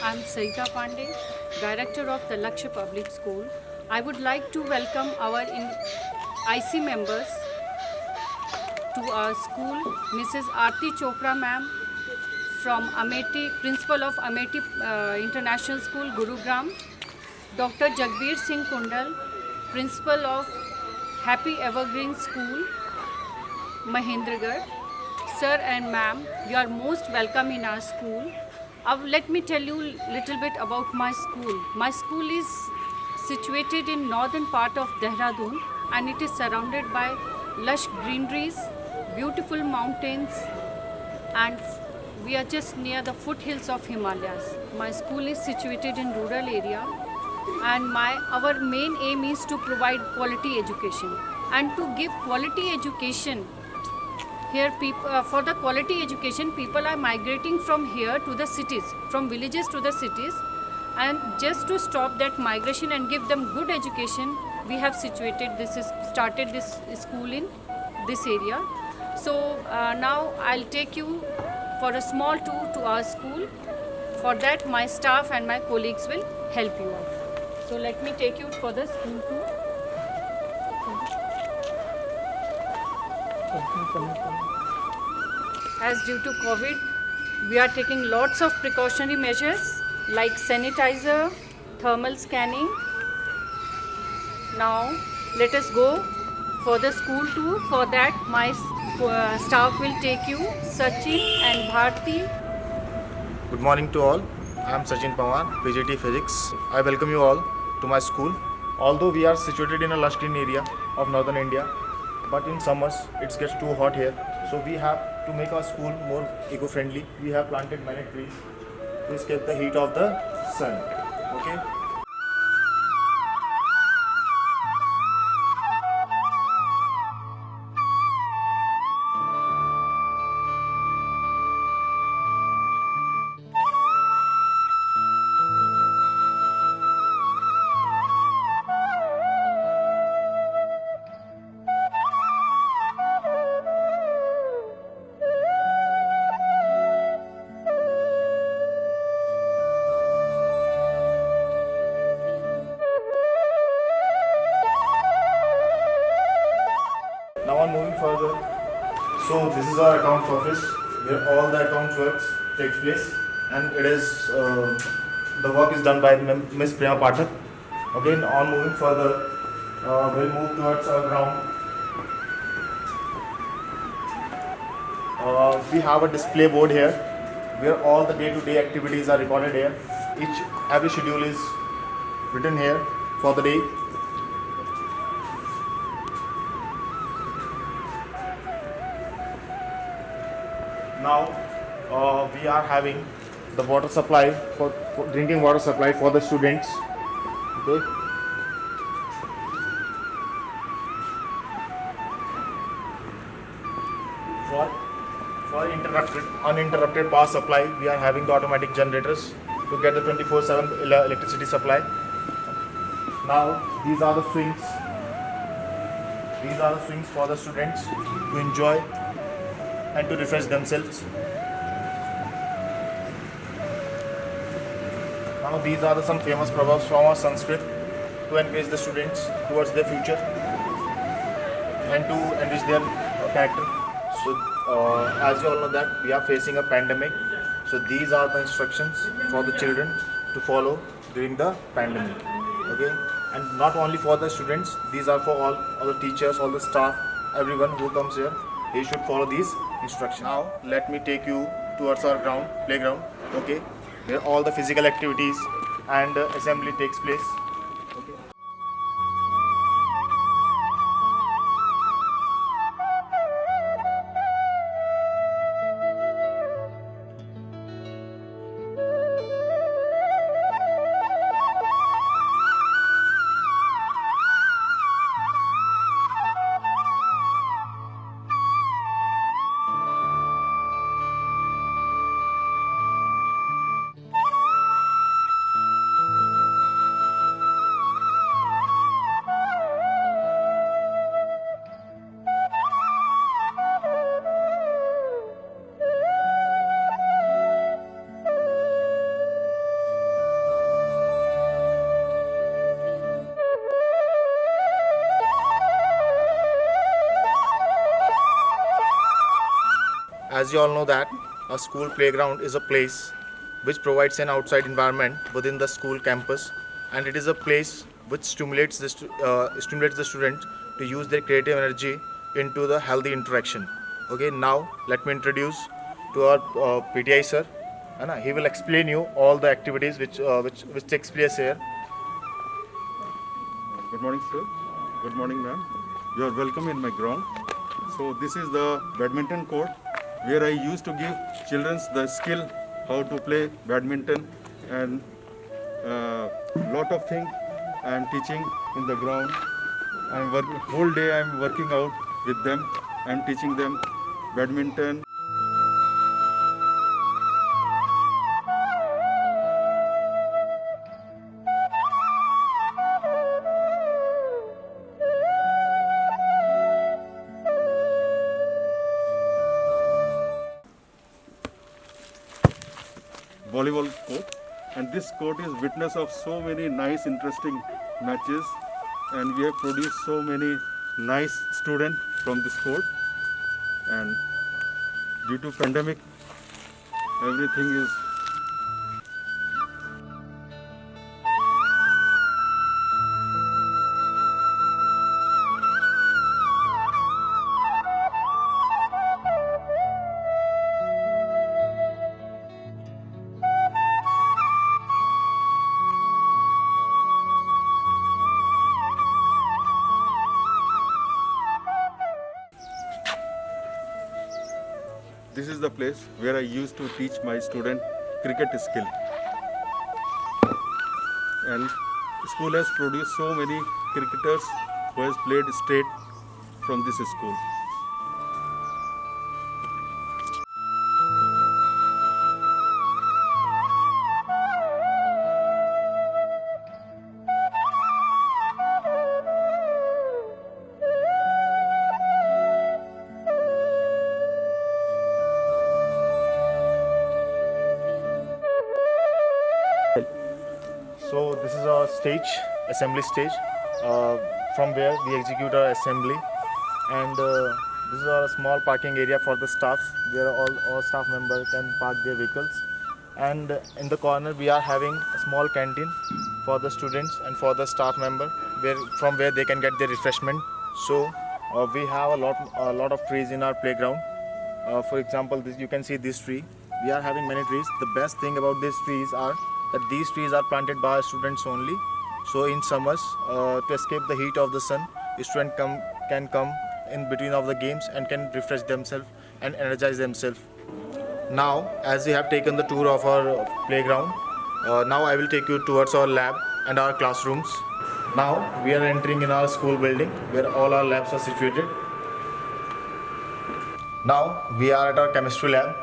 I'm Sarita Pandey, Director of the Lakshya Public School. I would like to welcome our IC members to our school, Mrs. Aarti Chopra ma'am from Amity, Principal of Amity International School, Gurugram, Dr. Jagbir Singh Kundal, Principal of Happy Evergreen School, Mahendragarh. Sir and ma'am, you are most welcome in our school. Let me tell you a little bit about my school. My school is situated in northern part of Dehradun and it is surrounded by lush greeneries, beautiful mountains, and we are just near the foothills of Himalayas. My school is situated in rural area and our main aim is to provide quality education. And to give quality education, here for the quality education, people are migrating from here to the cities, from villages to the cities. And just to stop that migration and give them good education, we have started this school in this area. So now I'll take you for a small tour to our school. For that, my staff and my colleagues will help you out. So let me take you for the school tour. As due to COVID, we are taking lots of precautionary measures like sanitizer, thermal scanning. Now let us go for the school tour. For that, my staff will take you, Sachin and Bharti. Good morning to all. I am Sachin Pawar, PGT Physics. I welcome you all to my school. Although we are situated in a lush green area of northern India, but in summers it gets too hot here. So we have to make our school more eco-friendly. We have planted many trees to escape the heat of the sun. Okay. Now on moving further, so this is our accounts office where all the accounts works takes place, and it is the work is done by Miss Prema Pathak. Again, on moving further, we'll move towards our ground. We have a display board here where all the day-to-day activities are recorded here. Every schedule is written here for the day. Now we are having the water supply for drinking water supply for the students. Okay. For uninterrupted power supply, we are having the automatic generators to get the 24/7 electricity supply. Now these are the swings. These are the swings for the students to enjoy and to refresh themselves. Now these are some famous proverbs from our Sanskrit to encourage the students towards their future and to enrich their character. So as you all know that we are facing a pandemic, so these are the instructions for the children to follow during the pandemic. Okay, and not only for the students, these are for all the teachers, all the staff, everyone who comes here. He should follow these instructions. Now let me take you towards our playground, okay, where all the physical activities and assembly takes place. Okay. as you all know that a school playground is a place which provides an outside environment within the school campus, and it is a place which stimulates the student to use their creative energy into the healthy interaction. Okay, now let me introduce to our PTI sir. He will explain you all the activities which takes place here. Good morning, sir. Good morning, ma'am. You are welcome in my ground. So this is the badminton court where I used to give children the skill how to play badminton, and lot of things I am teaching in the ground. Whole day I am working out with them. I am teaching them badminton. Volleyball court, and this court is witness of so many nice interesting matches, and we have produced so many nice students from this court, and due to pandemic everything is This is the place where I used to teach my student cricket skill. And school has produced so many cricketers who has played state from this school. So this is our stage, assembly stage, from where we execute our assembly, and this is our small parking area for the staff, where all staff members can park their vehicles. And in the corner we are having a small canteen for the students and for the staff member, from where they can get their refreshment. So we have a lot of trees in our playground. For example, you can see this tree. We are having many trees. The best thing about these trees are that these trees are planted by students only. So in summers, to escape the heat of the sun, students can come in between of the games and can refresh themselves and energize themselves. Now, as we have taken the tour of our playground, now I will take you towards our lab and our classrooms. Now we are entering in our school building where all our labs are situated. Now we are at our chemistry lab.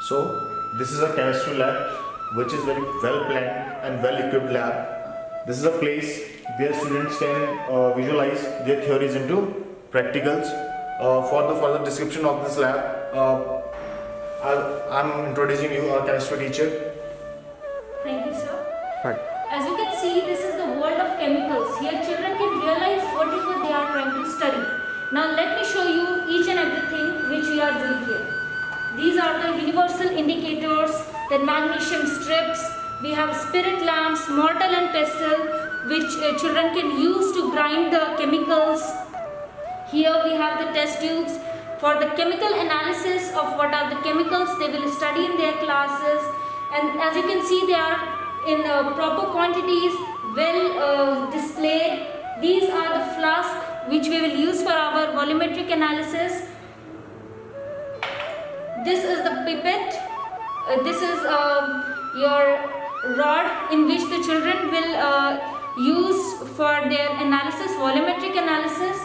So this is a chemistry lab which is very well planned and well equipped lab. This is a place where students can visualize their theories into practicals. For the further description of this lab, I'm introducing you our chemistry teacher. Thank you, sir. Right. As you can see, this is the world of chemicals. Here children can realize what is what they are trying to study. Now let me show you each and everything which we are doing here. These are the universal indicators, the magnesium strips. We have spirit lamps, mortar and pestle, which children can use to grind the chemicals. Here we have the test tubes for the chemical analysis of what are the chemicals they will study in their classes. And as you can see, they are in proper quantities, well displayed. These are the flasks which we will use for our volumetric analysis. This is the pipette. This is your rod in which the children will use for their analysis, volumetric analysis.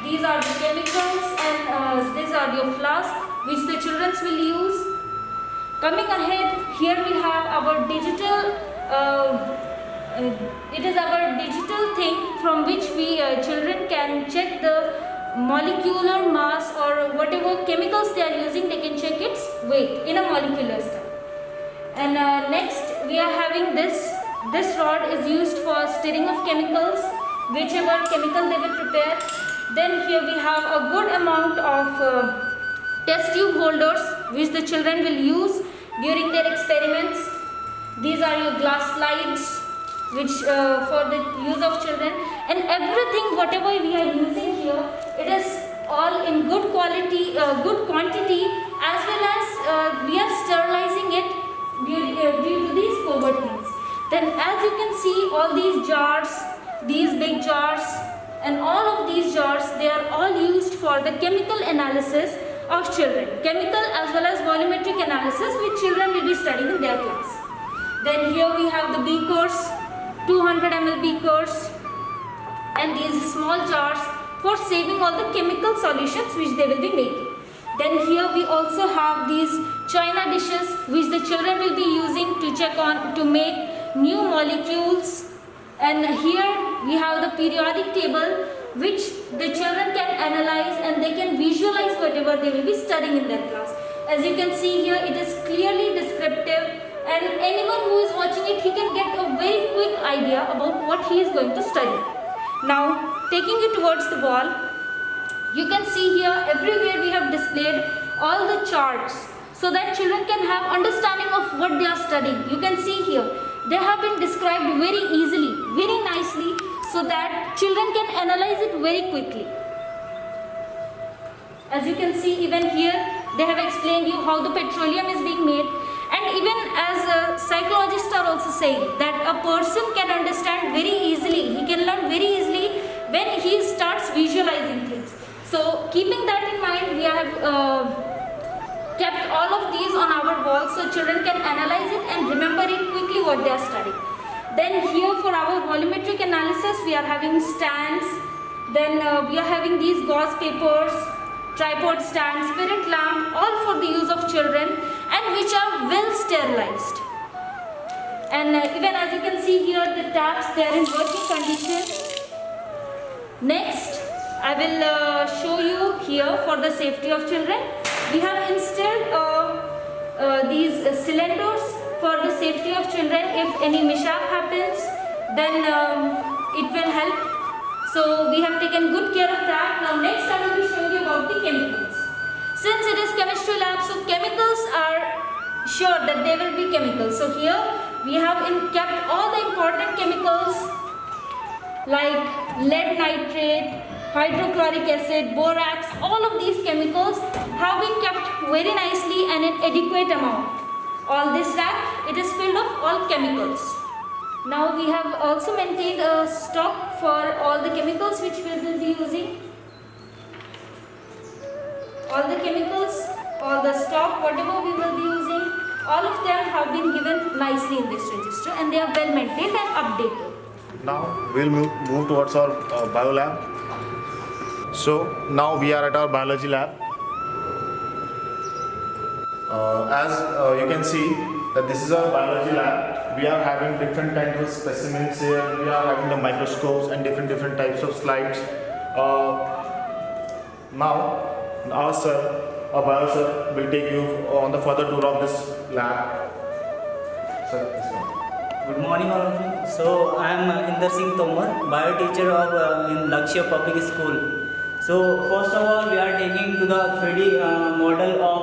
These are the chemicals, and these are your flasks which the children will use. Coming ahead, here we have our digital, it is our digital thing from which we children can check the molecular mass or whatever chemicals they are using, they can check its weight in a molecular style. And next we are having this rod is used for stirring of chemicals, whichever chemical they will prepare. Then here we have a good amount of test tube holders which the children will use during their experiments. These are your glass slides which for the use of children, and everything whatever we are using here, it is all in good quality, good quantity, as well as we are sterilizing it due to these COVID things. Then as you can see, all these jars, these big jars and all of these jars, they are all used for the chemical analysis of children. Chemical as well as volumetric analysis which children will be studying in their class. Then here we have the beakers, 200 ml beakers, and these small jars for saving all the chemical solutions which they will be making. Then here we also have these china dishes which the children will be using to check on, to make new molecules. And here we have the periodic table which the children can analyze and they can visualize whatever they will be studying in their class. As you can see here, it is clearly descriptive, and anyone who is watching it, he can get a very quick idea about what he is going to study. Now, taking you towards the wall, you can see here everywhere we have displayed all the charts so that children can have understanding of what they are studying. You can see here, they have been described very easily, very nicely, so that children can analyze it very quickly. As you can see, even here, they have explained you how the petroleum is being made. And even as psychologists are also saying that a person can understand very easily, he can learn very easily when he starts visualizing things. So keeping that in mind, we have kept all of these on our walls so children can analyze it and remember it quickly what they are studying. Then here for our volumetric analysis, we are having stands. Then we are having these gauze papers, tripod stand, spirit lamp, all for the use of children and which are well sterilized. And even as you can see here, the taps, they are in working condition. Next, I will show you here for the safety of children. We have installed these cylinders for the safety of children. If any mishap happens, then it will help. So we have taken good care of that. Now next I will be showing you about the chemicals. Since it is chemistry lab, so chemicals are sure that they will be chemicals. So here we have kept all the important chemicals like lead nitrate, hydrochloric acid, borax, all of these chemicals have been kept very nicely and in adequate amount. All this rack, it is filled of all chemicals. Now we have also maintained a stock for all the chemicals which we will be using. All the chemicals, all the stock, whatever we will be using, all of them have been given nicely in this register and they are well maintained and updated. Now we'll move towards our bio lab. So now we are at our biology lab. As you can see that this is our biology lab. We are having different kinds of specimens here. We are having the microscopes and different types of slides. Now our sir, our bio sir, will take you on the further tour of this lab. Sir, please come. Good morning all of you. So I am Inder Singh Tomar, bio teacher of in Lakshya Public School. So first of all, we are taking to the 3D model of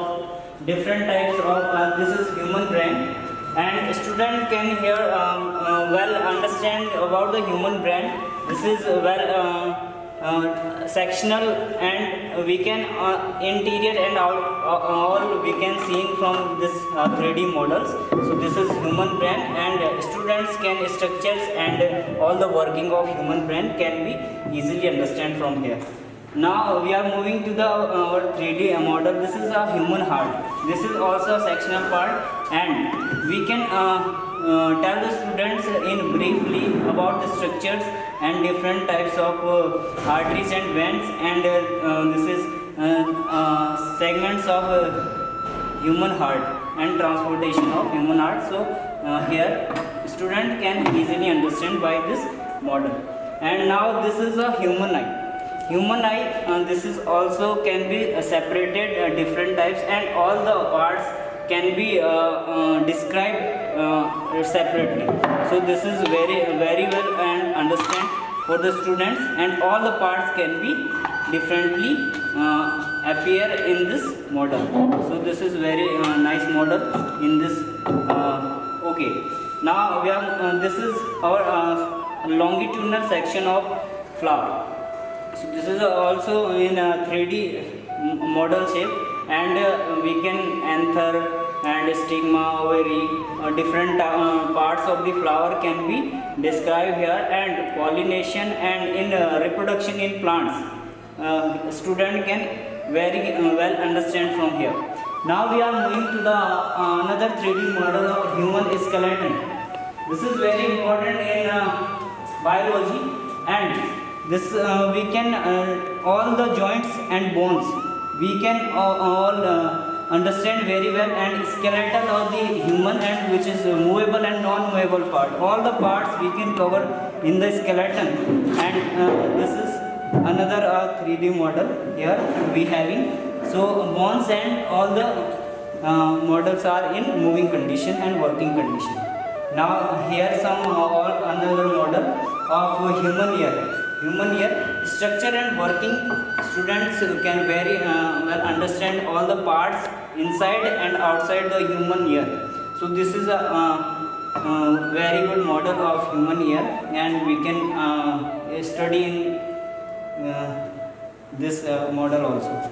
different types of this is human brain, and student can here well understand about the human brain. This is well sectional, and we can interior and all we can see from this 3D models. So this is human brain, and students can structures and all the working of human brain can be easily understand from here. Now we are moving to the our 3D model. This is a human heart. This is also a sectional part, and we can tell the students in briefly about the structures and different types of arteries and veins, and this is segments of human heart and transportation of human heart. So here student can easily understand by this model. And now this is a human eye. Human eye, this is also can be separated different types, and all the parts can be described separately. So this is very well and understand for the students, and all the parts can be differently appear in this model. So this is very nice model in this. Okay, now we are this is our longitudinal section of flower. So this is also in a 3D model shape, and we can anther and stigma, ovary, different parts of the flower can be described here, and pollination and in reproduction in plants. Student can very well understand from here. Now we are moving to the another 3D model of human skeleton. This is very important in biology, and this we can all the joints and bones we can all understand very well, and skeleton of the human, and which is movable and non-movable part. All the parts we can cover in the skeleton, and this is another 3D model here we having. So bones and all the models are in moving condition and working condition. Now here some another model of human ear. Human ear structure and working. Students can very well understand all the parts inside and outside the human ear. So this is a very good model of human ear, and we can study in this model also.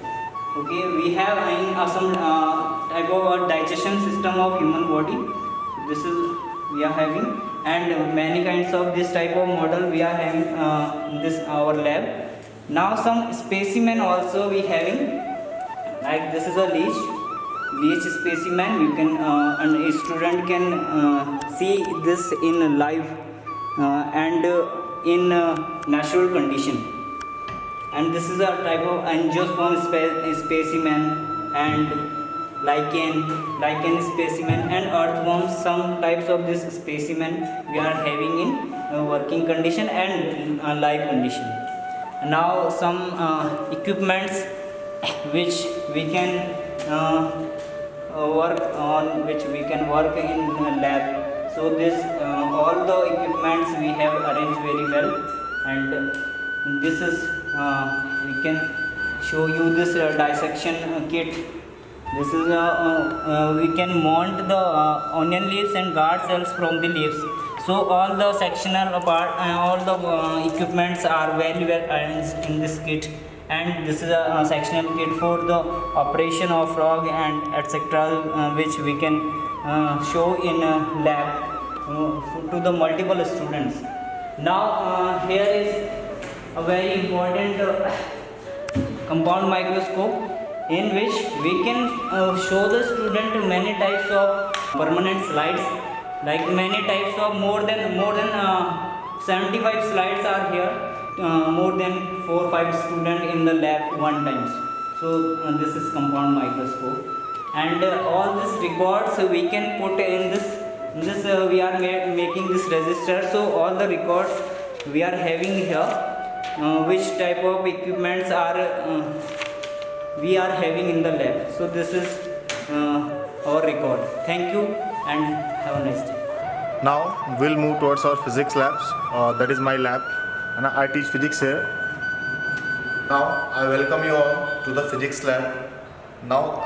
Okay, we have some type of digestion system of human body. This is we are having, and many kinds of this type of model we are having in this our lab. Now some specimen also we having, like this is a leech specimen. You can and a student can see this in live and in natural condition. And this is a type of angiosperm specimen, and lichen specimen, and earthworm. Some types of this specimen we are having in working condition and live condition. Now some equipments which we can work on, which we can work in lab. So this all the equipments we have arranged very well, and this is we can show you this dissection kit. This is we can mount the onion leaves and guard cells from the leaves. So all the sectional part, all the equipments are very well arranged in this kit, and this is a sectional kit for the operation of frog and etc., which we can show in lab to the multiple students. Now here is a very important compound microscope, in which we can show the student many types of permanent slides, like many types of more than 75 slides are here, more than 4-5 students in the lab one time. So this is compound microscope, and all this records we can put in this we are making this register. So all the records we are having here, which type of equipments are we are having in the lab. So this is our record. Thank you and have a nice day. Now we'll move towards our physics labs. That is my lab, and I teach physics here. Now I welcome you all to the physics lab. Now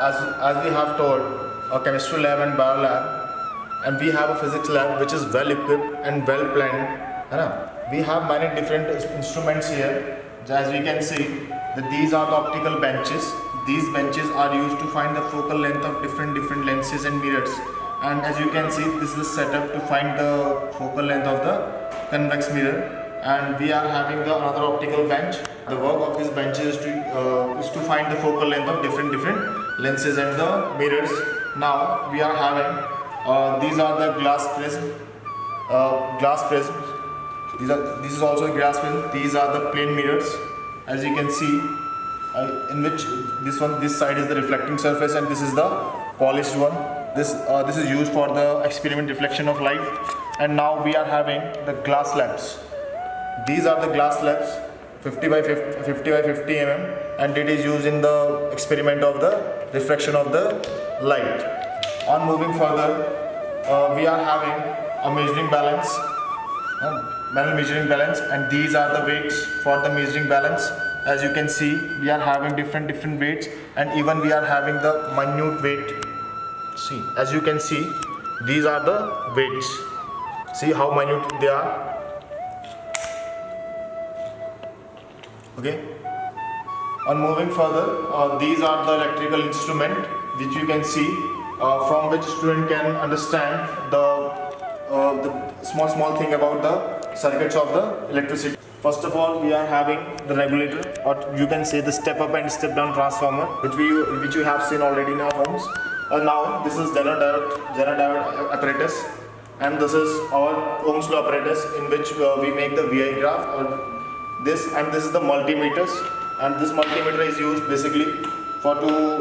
as we have told, a chemistry lab and bio lab, and we have a physics lab which is well equipped and well planned. We have many different instruments here. As we can see, that these are the optical benches. These benches are used to find the focal length of different lenses and mirrors. And as you can see, this is the setup to find the focal length of the convex mirror. And we are having the another optical bench. The work of this bench is to find the focal length of different lenses and the mirrors. Now we are having these are the glass prisms. This is also a glass prism. These are the plane mirrors, as you can see, in which this side is the reflecting surface, and this is the polished one. This is used for the experiment reflection of light. And now we are having the glass slabs. These are the glass slabs, 50 by 50 mm, and it is used in the experiment of the reflection of the light. On moving further, we are having a measuring balance, manual measuring balance, and these are the weights for the measuring balance. as you can see, we are having different weights, and even we are having the minute weight. See, as you can see, these are the weights. See how minute they are. Okay. On moving further, these are the electrical instrument which you can see, from which student can understand the small thing about the circuits of the electricity. First of all, we are having the regulator, or you can say the step up and step down transformer, which you have seen already in our homes. Now this is Zener-diode apparatus, and this is our Ohm's law apparatus, in which we make the VI graph. This is the multimeters, and this multimeter is used basically to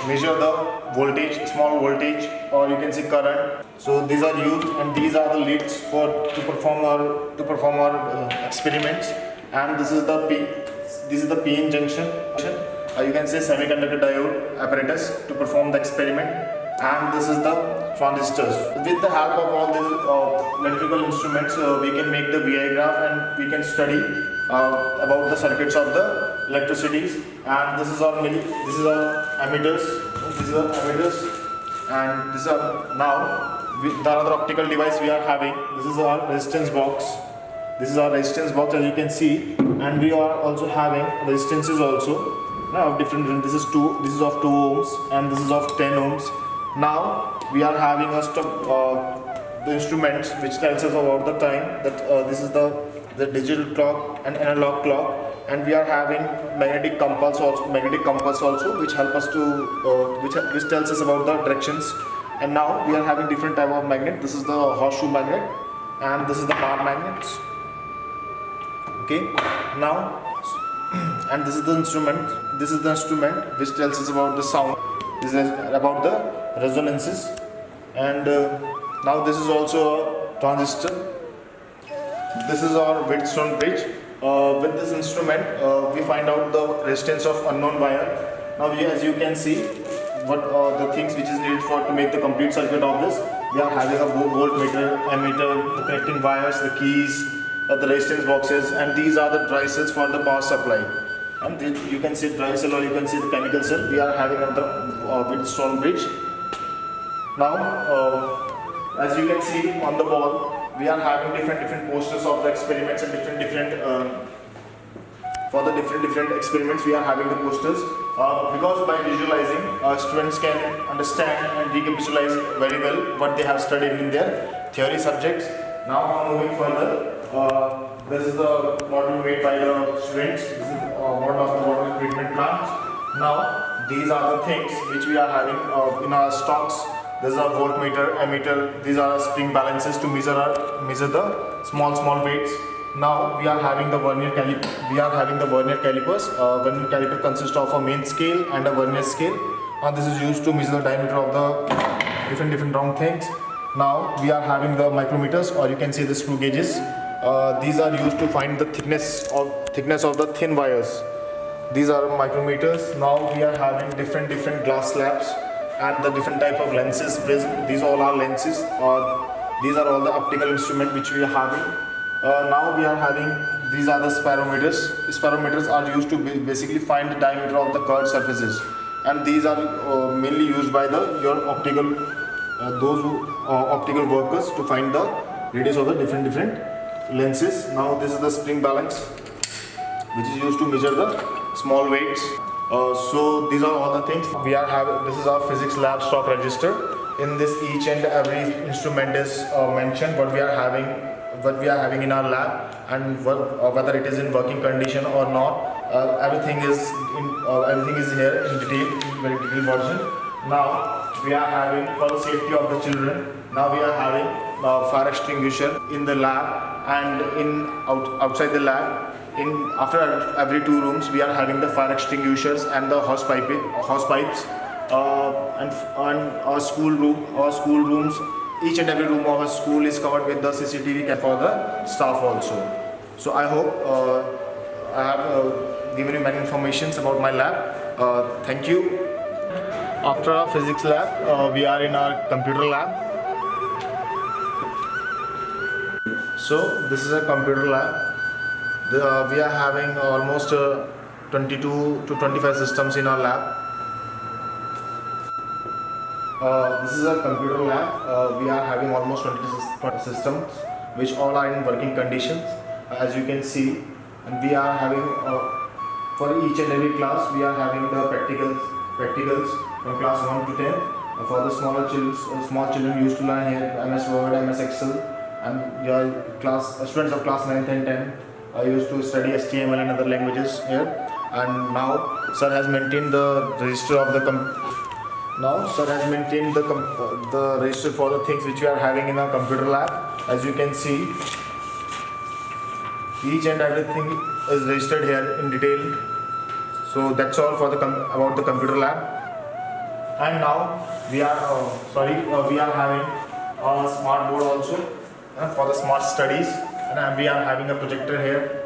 measure the voltage, small voltage, or you can say current. So these are used, and these are the leads to perform our experiments. And this is the PN junction. You can say semiconductor diode apparatus to perform the experiment. And this is the transistors. With the help of all these electrical instruments, we can make the VI graph, and we can study about the circuits of the electricities. And this is our emitters. And this are now the other optical device we are having. This is our resistance box. As you can see, and we are also having resistances also. Now different. This is of 2 ohms, and this is of 10 ohms. Now we are having the instruments which tells us about the time. That this is the digital clock and analog clock, and we are having magnetic compass also, which help us to which tells us about the directions. And now we are having different type of magnet. This is the horseshoe magnet, and this is the bar magnets. Okay, now, and this is the instrument. This is the instrument which tells us about the sound. This is about the resonances. And now this is also a transistor. This is our Wheatstone bridge. With this instrument, we find out the resistance of unknown wire. Now, as you can see, what the things which is needed to make the complete circuit of this. We are having a voltmeter, ammeter, the connecting wires, the keys, the resistance boxes, and these are the dry cells for the power supply. And you can see dry cell, or you can see the chemical cell. We are having on the Wheatstone bridge. Now, as you can see on the wall, we are having different posters of the experiments, and for the different experiments we are having the posters, because by visualizing, students can understand and recapitalize very well what they have studied in their theory subjects. Now moving further, this is the model made by the students. This is model of the water treatment plant. Now these are the things which we are having in our stocks. This is a voltmeter, ammeter. These are spring balances to measure the small weights. Now we are having the vernier caliper. Vernier caliper consists of a main scale and a vernier scale. This is used to measure the diameter of the different round things. Now we are having the micrometers, or you can say the screw gauges. These are used to find the thickness of the thin wires. These are micrometers. Now we are having different glass slabs and the different type of lenses. These all are lenses. These are all the optical instrument which we are having. Now we are having, these are the spirometers. Spirometers are used to basically find the diameter of the curved surfaces, and these are mainly used by your optical optical workers to find the radius of the different lenses. Now this is the spring balance, which is used to measure the small weights. So these are all the things we are having. This is our physics lab stock register. In this, each and every instrument is mentioned what we are having in our lab, and whether it is in working condition or not. Everything is here in very detailed version. Now we are having, for the safety of the children, now we are having fire extinguisher in the lab, and outside the lab. After every 2 rooms, we are having the fire extinguishers and the hose pipes, and our school rooms. Each and every room of a school is covered with the CCTV camera for the staff also. So I hope I have given you many informations about my lab. Thank you. After our physics lab, we are in our computer lab. So this is a computer lab. We are having almost 22 to 25 systems in our lab. This is a computer lab. We are having almost 20 systems which all are in working conditions, as you can see. And we are having for each and every class we are having the practicals from class 1 to 10. For the small children used to learn here MS Word, MS Excel, and your students of class 9th and 10 used to study HTML and other languages here. And now sir has maintained the register of the the register for the things which we are having in our computer lab. As you can see, each and everything is registered here in detail. So that's all for about the computer lab. And now we are having a smart board also for the smart studies, and we are having a projector here.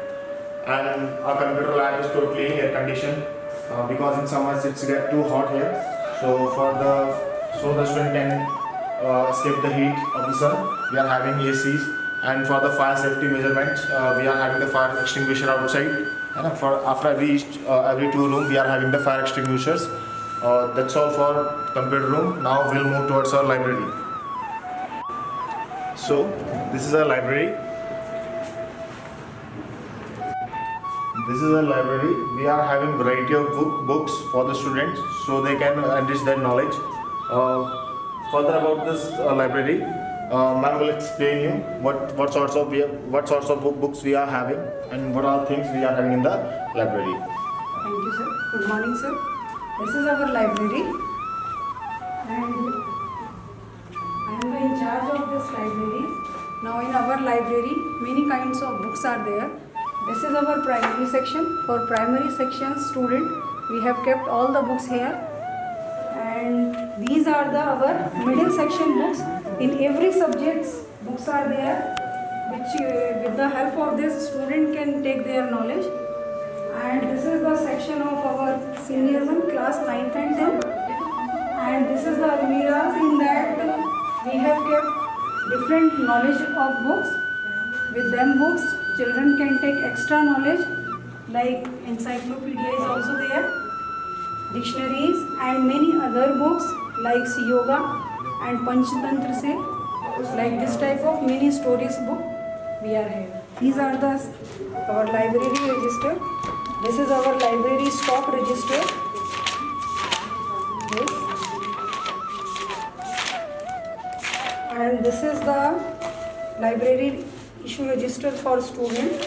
And our computer lab is totally air conditioned because in summers it's get too hot here. So the student can escape the heat of the sun. We are having ACs. And for the fire safety measurements, we are having the fire extinguisher outside. And after every 2 rooms, we are having the fire extinguishers. That's all for computer room. Now we'll move towards our library. So this is our library. We are having variety of books for the students so they can enrich their knowledge. Further about this library, ma'am will explain you what sorts of books we are having and what are things we are having in the library. Thank you, sir. Good morning, sir. This is our library, and I am in charge of this library. Now in our library, many kinds of books are there. This is our primary section. For primary section student, we have kept all the books here. And these are our middle section books. In every subject, books are there, which with the help of this, student can take their knowledge. And this is the section of our seniorism, class 9th and 10th. And this is the almiras. In that, we have kept different knowledge of books. With them books, children can take extra knowledge, like encyclopedia is also there, dictionaries and many other books like yoga and Panchtantra se, like this type of many stories book we are having. These are our library register. This is our library stock register. This. And this is the library issue register for students.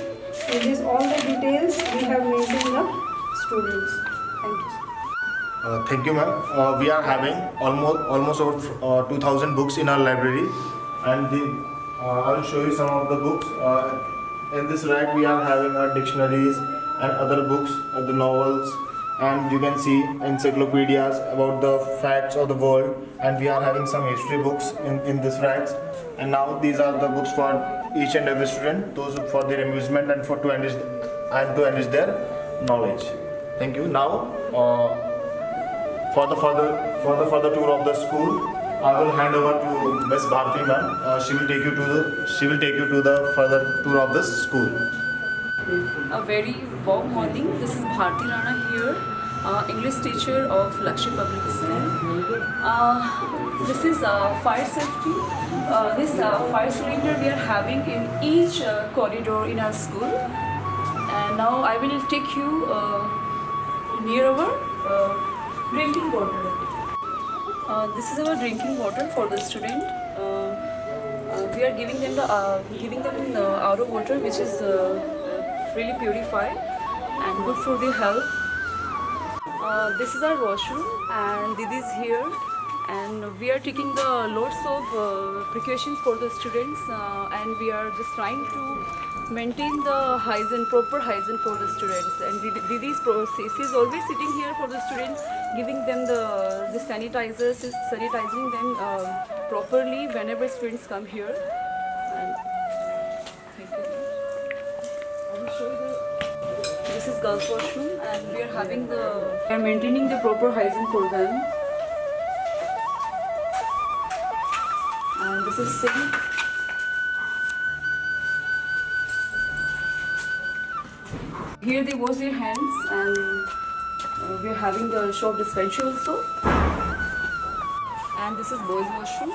It is all the details we have maintained the students. Thank you. Thank you, ma'am. We are having almost over 2,000 books in our library, and I will show you some of the books. In this rack, we are having our dictionaries and other books, the novels, and you can see encyclopedias about the facts of the world. And we are having some history books in this racks. And now these are the books for each and every student, those for their amusement and to enrich their knowledge. Thank you. Now, for the further tour of the school, I will hand over to Ms. Bharti ma'am. She will take you to the further tour of the school. A very warm morning. This is Bharti Rana here, English teacher of Lakshya Public School. This is fire safety. This fire cylinder we are having in each corridor in our school. And now I will take you near our drinking water. This is our drinking water for the student. We are giving them the RO water, which is really purified and good for their health. This is our washroom, and Didi is here, and we are taking the lots of precautions for the students, and we are just trying to maintain the proper hygiene for the students. And Didi is always sitting here for the students, giving them the sanitizers, sanitizing them properly whenever students come here. And thank you. I will show you this is girls' washroom, and we are maintaining the proper hygiene for them. And this is sink. here they wash their hands, and we are having the soap dispensary also. And this is boys' washroom.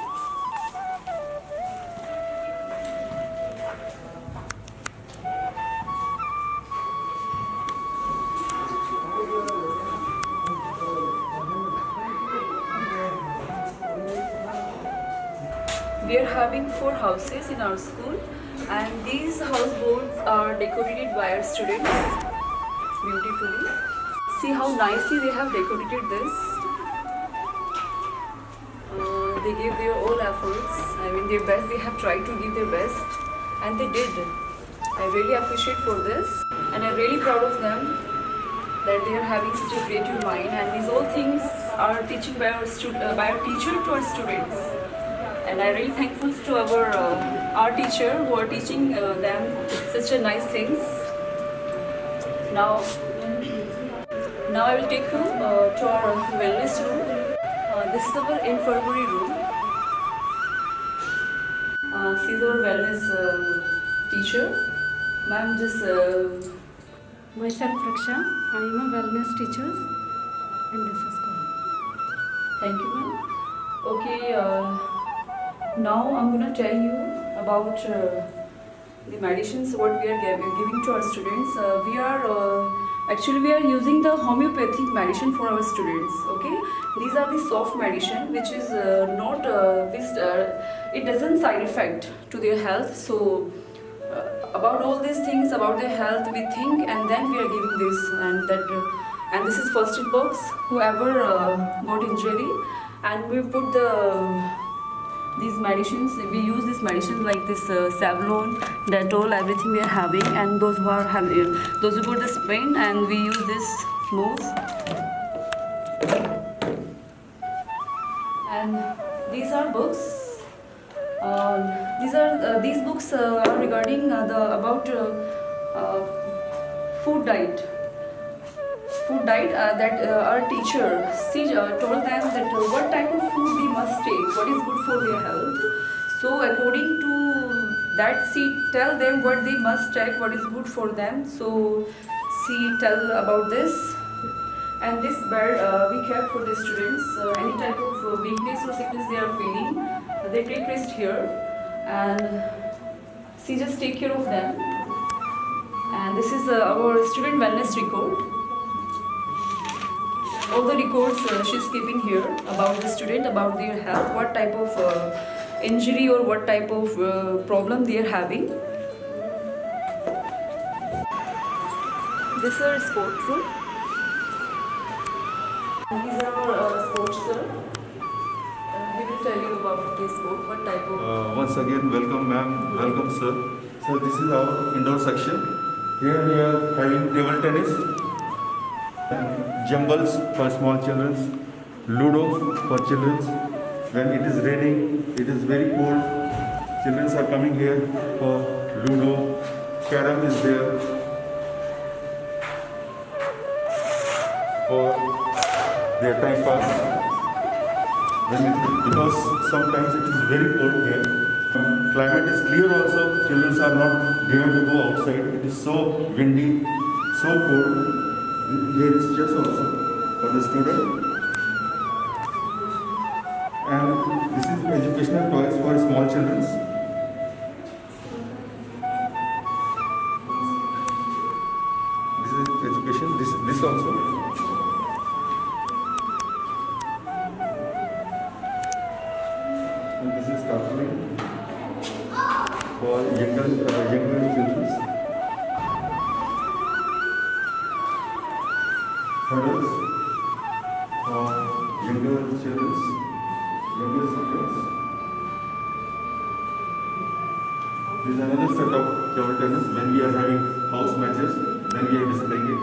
We are having 4 houses in our school, and these houseboats are decorated by our students beautifully. See how nicely they have decorated this. They gave their all efforts. I mean, their best. They have tried to give their best, and they did. I really appreciate for this, and I'm really proud of them that they are having such a creative mind. And these all things are teaching by our teacher to our students. And I'm really thankful to our teacher who are teaching them such a nice things. Now I will take you to our wellness room. This is our infirmary room. She is our wellness teacher. Ma'am, just Myself Raksha, I am a wellness teacher in this school. thank you, ma'am. Okay. Now I'm gonna tell you about the medicines what we are giving to our students. We are using the homeopathic medicine for our students. Okay, these are the soft medicine which is not it doesn't side effect to their health. So about all these things about their health we think, and then we are giving this and this is first aid box. Whoever got injury, and we put these medicines, we use these medicines like this Savlon, Dettol, everything we are having, and those who got this pain, and we use this mousse. And these are books. These books are regarding about food diet. That our teacher told them that what type of food they must take, what is good for their health. So according to that, she tell them what they must take, what is good for them. So she tell about this, and this bed we kept for the students. Any type of weakness or sickness they are feeling, they take rest here, and she just take care of them. And this is our student wellness record. All the records she's keeping here about the student, about their health, what type of injury or what type of problem they are having. This is our sport room. These are our sports, sir. He will tell you about the sport, what type of... Once again, welcome ma'am, welcome sir. So this is our indoor section. Here we are having table tennis, jumbles for small children, ludo for children. When it is raining, it is very cold, children are coming here for ludo. Carom is there for their time pass. Because sometimes it is very cold here. Climate is clear also, children are not dared to go outside. It is so windy, so cold. Here is chess also for the student. And this is educational toys for small children. This is education, this also. And this is calculating for younger children. Hurdles for younger children, younger students. This is another set of table tennis. When we are having house matches, then we are displaying it.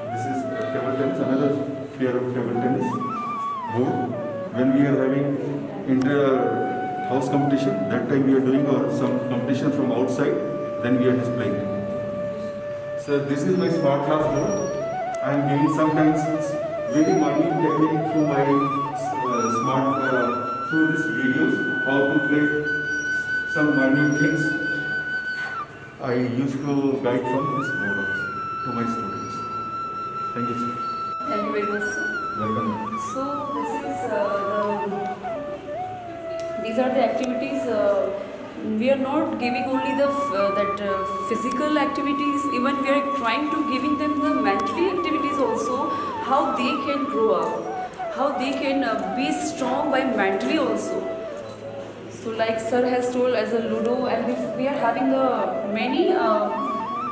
This is table tennis, another pair of table tennis board. When we are having inter-house competition, that time we are doing some competition from outside, then we are displaying it. So this is my smart class board. I am giving sometimes very minute technique through my through these videos, how to play some minute things. I used to guide from this board also. to my students. Thank you, sir. Thank you very much, sir. Welcome. So these are the activities. We are not giving only the physical activities. Even we are trying to giving them the mentally activities also. How they can grow up, how they can be strong by mentally also. So like sir has told, as a Ludo, and we are having many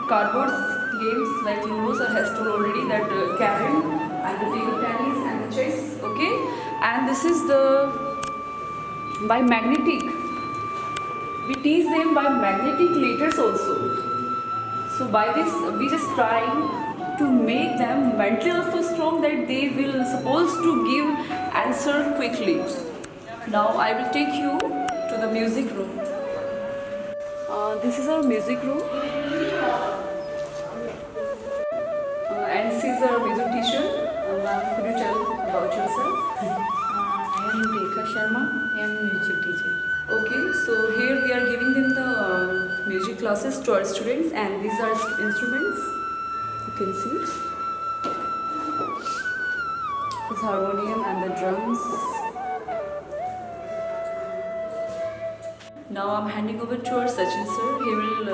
cardboard games like Ludo. Sir has told already that carrom and the table tennis and the chess. Okay, and this is by magnetic. We teach them by magnetic letters also. So by this, we just trying to make them mentally also strong, that they will supposed to give answer quickly. Now I will take you to the music room. This is our music room, and she is our music teacher. Ma'am, could you tell about yourself? I am Rekha Sharma. I am music teacher. Okay, so here we are giving them the music classes to our students, and these are instruments. You can see this harmonium and the drums. Now I'm handing over to our Sachin sir. He will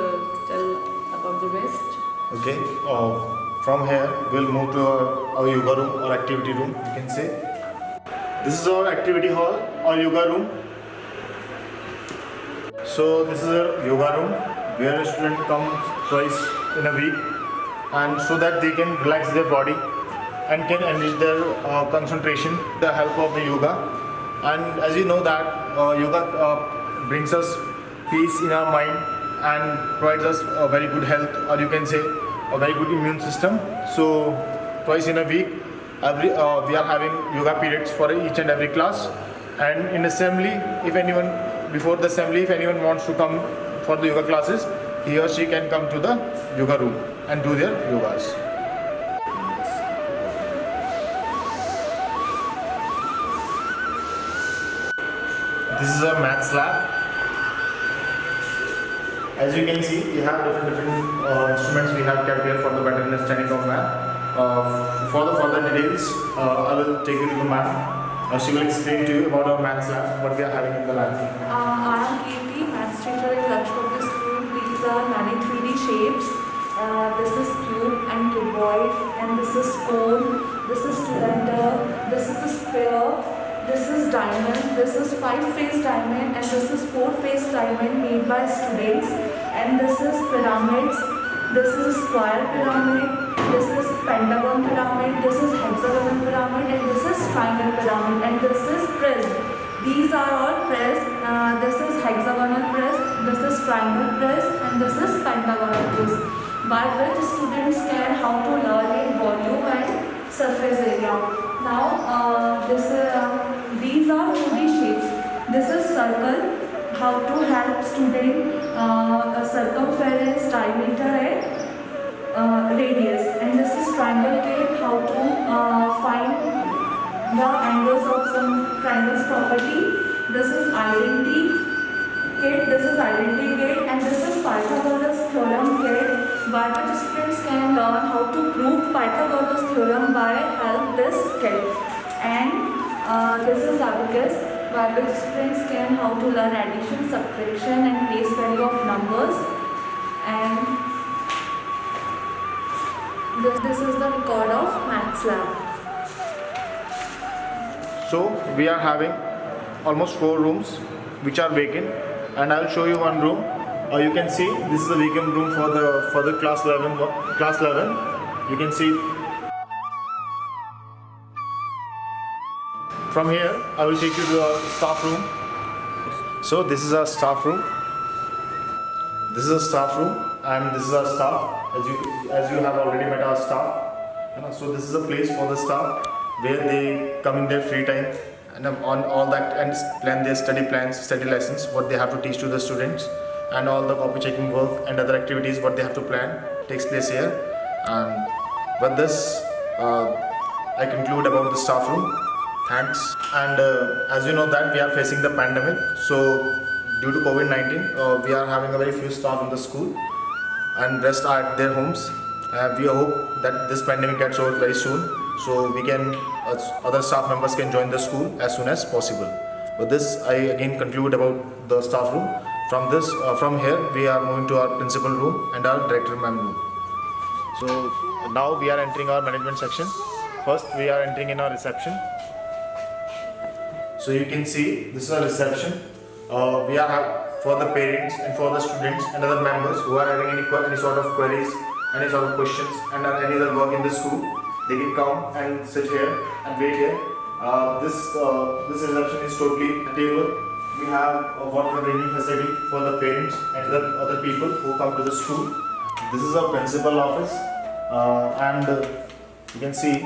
tell about the rest. Okay. From here, we'll move to our yoga room or activity room, you can say. This is our activity hall or yoga room. So this is a yoga room where a student comes twice in a week, and so that they can relax their body and can enrich their concentration with the help of the yoga. And as you know that yoga brings us peace in our mind and provides us a very good health, or you can say a very good immune system. So twice in a week we are having yoga periods for each and every class. And in assembly, before the assembly, if anyone wants to come for the yoga classes, he or she can come to the yoga room and do their yogas. This is a maths lab. As you can see, we have different instruments we have kept here for the better understanding of math. For the further details, I will take you to the map. She will explain to you about our maths lab, what we are having in the lab. I am Kirti, maths teacher in Lakshya Public School. These are many 3D shapes. This is cube and cuboid, and this is cone, this is cylinder, this is a sphere, this is diamond, this is 5-phase diamond, and this is 4-phase diamond made by students, and this is pyramids, this is square pyramid, this is pentagon pyramid, this is hexagonal pyramid, and this is triangle pyramid, and this is prism. These are all prism. This is hexagonal prism, this is triangle prism, and this is pentagonal prism, by which students can how to learn in volume and surface area. Now these are 2D shapes. This is circle, how to help student circumference, diameter and radius. And this is triangle gate, how to find the angles of some triangles property. This is identity gate, and this is Pythagoras theorem gate, by which students can learn how to prove Pythagoras theorem by help this gate. And this is abacus, by which students can how to learn addition, subtraction, and place value of numbers. And this is the record of maths lab. So we are having almost 4 rooms which are vacant, and I will show you one room. You can see this is the vacant room for the class 11. You can see. From here, I will take you to our staff room. So this is our staff room. This is a staff room, and this is our staff. As you have already met our staff. So this is a place for the staff where they come in their free time and on all that and plan their study plans, study lessons, what they have to teach to the students, and all the copy checking work and other activities what they have to plan takes place here. And with this, I conclude about the staff room. Thanks. And as you know that we are facing the pandemic, so due to COVID-19, we are having a very few staff in the school, and rest are at their homes. We hope that this pandemic gets over very soon, so we can other staff members can join the school as soon as possible. With this, I again conclude about the staff room. From here, we are moving to our principal room and our director ma'am room. So now we are entering our management section. First, we are entering in our reception. So you can see this is a reception. We are for the parents and for the students and other members who are having any sort of queries, any sort of questions, and any other work in the school. They can come and sit here and wait here. This reception is totally a table. We have a water drinking facility for the parents and the other people who come to the school. This is our principal office, and you can see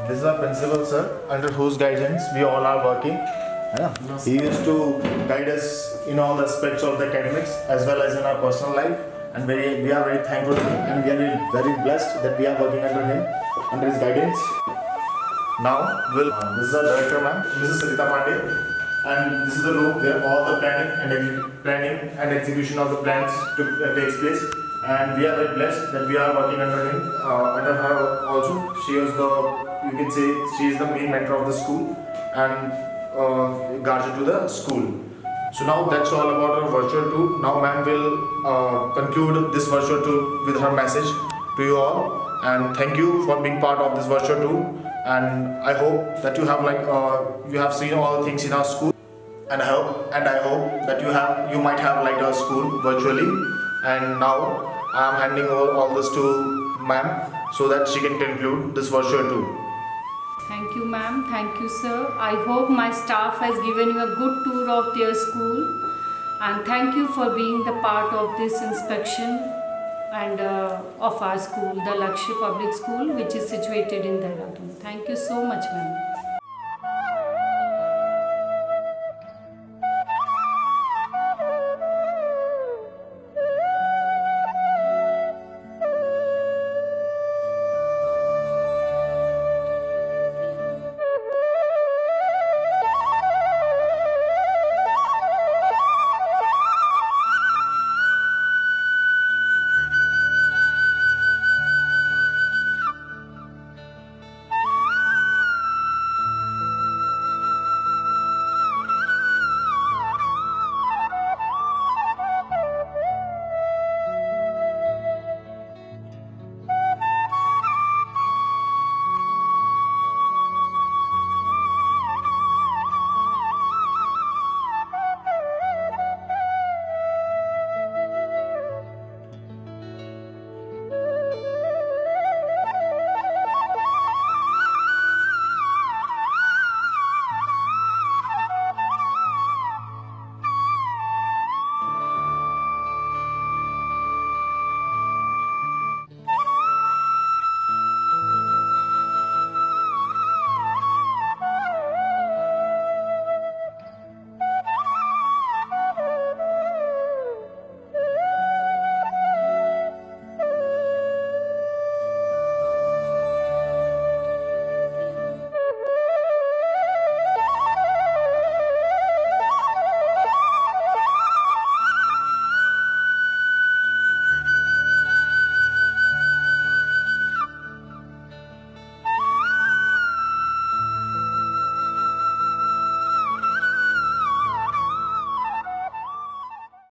this is our principal sir, under whose guidance we all are working. He used to guide us in all aspects of the academics as well as in our personal life, and we are very thankful and we are very blessed that we are working under him, under his guidance. Now, this is our director ma'am, Mrs. Sarita Pandey, and this is the room where all the planning and execution of the plans takes place. And we are very blessed that we are working under him, under her also. She is you can say, she is the main mentor of the school and guardian to the school. So now that's all about our virtual tour. Now ma'am will conclude this virtual tour with her message to you all. And thank you for being part of this virtual tour. And I hope that you have seen all the things in our school. And I hope that you might have liked our school virtually. And now I am handing over all this to ma'am so that she can conclude this virtual tour. Thank you, ma'am. Thank you, sir. I hope my staff has given you a good tour of their school. And thank you for being the part of this inspection and of our school, the Lakshya Public School, which is situated in Dehradun. Thank you so much, ma'am.